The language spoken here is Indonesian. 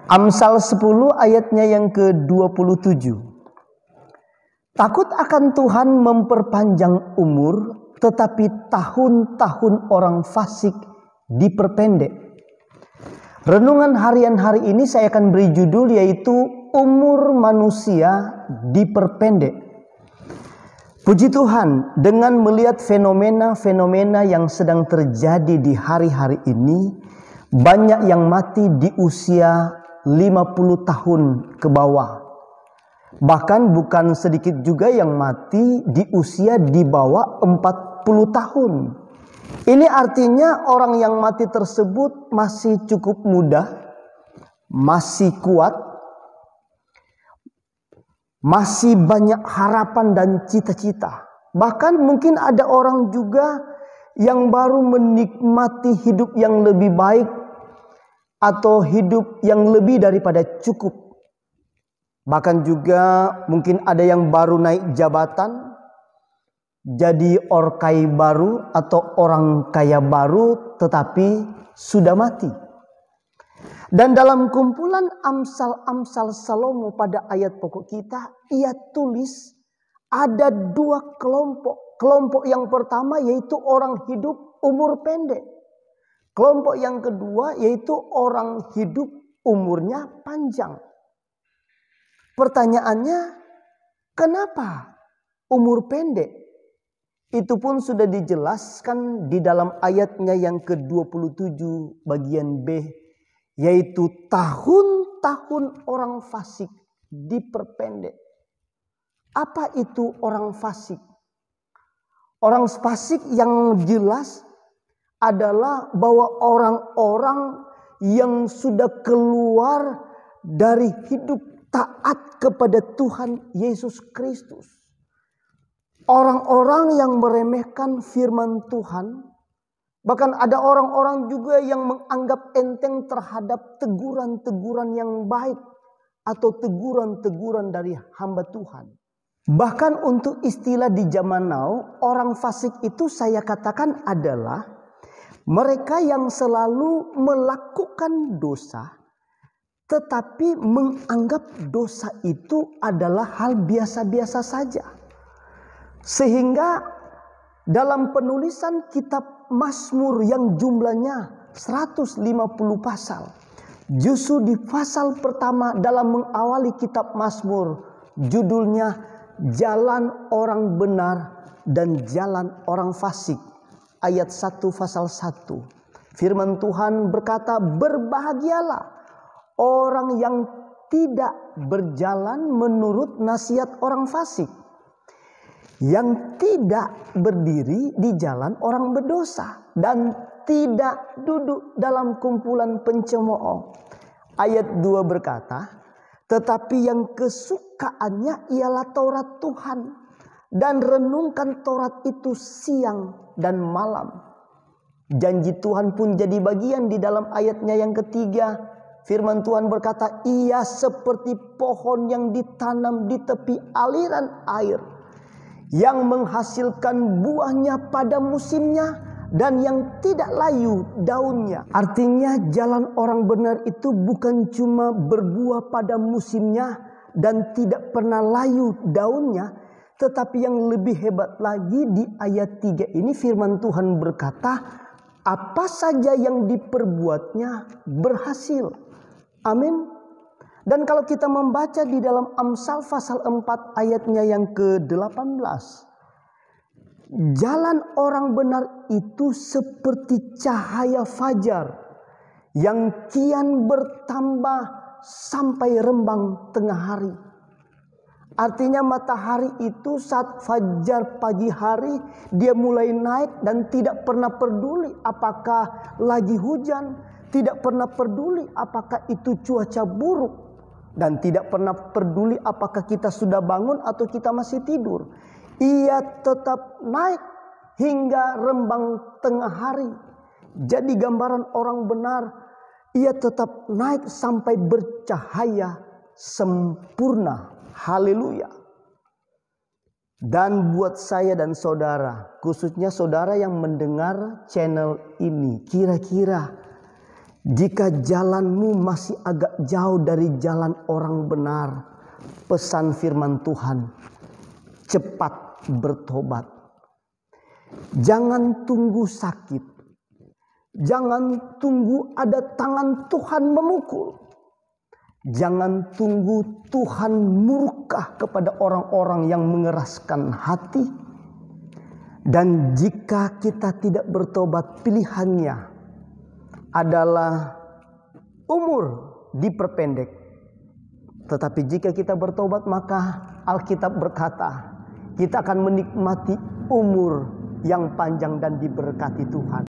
Amsal 10 ayatnya yang ke-27. Takut akan Tuhan memperpanjang umur, tetapi tahun-tahun orang fasik diperpendek. Renungan harian hari ini saya akan beri judul yaitu umur manusia diperpendek. Puji Tuhan, dengan melihat fenomena-fenomena yang sedang terjadi di hari-hari ini, banyak yang mati di usia 50 tahun ke bawah. Bahkan bukan sedikit juga yang mati di usia di bawah 40 tahun. Ini artinya orang yang mati tersebut masih cukup muda, masih kuat, masih banyak harapan dan cita-cita. Bahkan mungkin ada orang juga yang baru menikmati hidup yang lebih baik atau hidup yang lebih daripada cukup. Bahkan juga mungkin ada yang baru naik jabatan, jadi orkai baru atau orang kaya baru tetapi sudah mati. Dan dalam kumpulan Amsal-Amsal Salomo pada ayat pokok kita, ia tulis ada dua kelompok. Kelompok yang pertama yaitu orang hidup umur pendek. Kelompok yang kedua yaitu orang hidup umurnya panjang. Pertanyaannya, kenapa umur pendek? Itu pun sudah dijelaskan di dalam ayatnya yang ke-27 bagian B, yaitu tahun-tahun orang fasik diperpendek. Apa itu orang fasik? Orang fasik yang jelas adalah bahwa orang-orang yang sudah keluar dari hidup taat kepada Tuhan Yesus Kristus. Orang-orang yang meremehkan firman Tuhan. Bahkan ada orang-orang juga yang menganggap enteng terhadap teguran-teguran yang baik atau teguran-teguran dari hamba Tuhan. Bahkan untuk istilah di zaman now, orang fasik itu saya katakan adalah mereka yang selalu melakukan dosa, tetapi menganggap dosa itu adalah hal biasa-biasa saja. Sehingga dalam penulisan kitab Mazmur yang jumlahnya 150 pasal, justru di pasal pertama dalam mengawali kitab Mazmur, judulnya Jalan Orang Benar dan Jalan Orang Fasik. Ayat 1 pasal 1. Firman Tuhan berkata, berbahagialah orang yang tidak berjalan menurut nasihat orang fasik, yang tidak berdiri di jalan orang berdosa, dan tidak duduk dalam kumpulan pencemooh. Ayat 2 berkata, tetapi yang kesukaannya ialah Taurat Tuhan, dan renungkan Taurat itu siang dan malam. Janji Tuhan pun jadi bagian di dalam ayatnya yang ketiga. Firman Tuhan berkata, ia seperti pohon yang ditanam di tepi aliran air, yang menghasilkan buahnya pada musimnya, dan yang tidak layu daunnya. Artinya jalan orang benar itu bukan cuma berbuah pada musimnya dan tidak pernah layu daunnya, tetapi yang lebih hebat lagi di ayat 3 ini firman Tuhan berkata, apa saja yang diperbuatnya berhasil. Amin. Dan kalau kita membaca di dalam Amsal pasal 4 ayatnya yang ke-18. Jalan orang benar itu seperti cahaya fajar yang kian bertambah sampai rembang tengah hari. Artinya matahari itu saat fajar pagi hari dia mulai naik dan tidak pernah peduli apakah lagi hujan, tidak pernah peduli apakah itu cuaca buruk, dan tidak pernah peduli apakah kita sudah bangun atau kita masih tidur. Ia tetap naik hingga rembang tengah hari. Jadi gambaran orang benar, ia tetap naik sampai bercahaya sempurna. Haleluya. Dan buat saya dan saudara, khususnya saudara yang mendengar channel ini, kira-kira Jika jalanmu masih agak jauh dari jalan orang benar, pesan firman Tuhan, cepat bertobat. Jangan tunggu sakit. Jangan tunggu ada tangan Tuhan memukul. Jangan tunggu Tuhan murka kepada orang-orang yang mengeraskan hati. Dan jika kita tidak bertobat, pilihannya adalah umur diperpendek. Tetapi jika kita bertobat, maka Alkitab berkata, kita akan menikmati umur yang panjang dan diberkati Tuhan.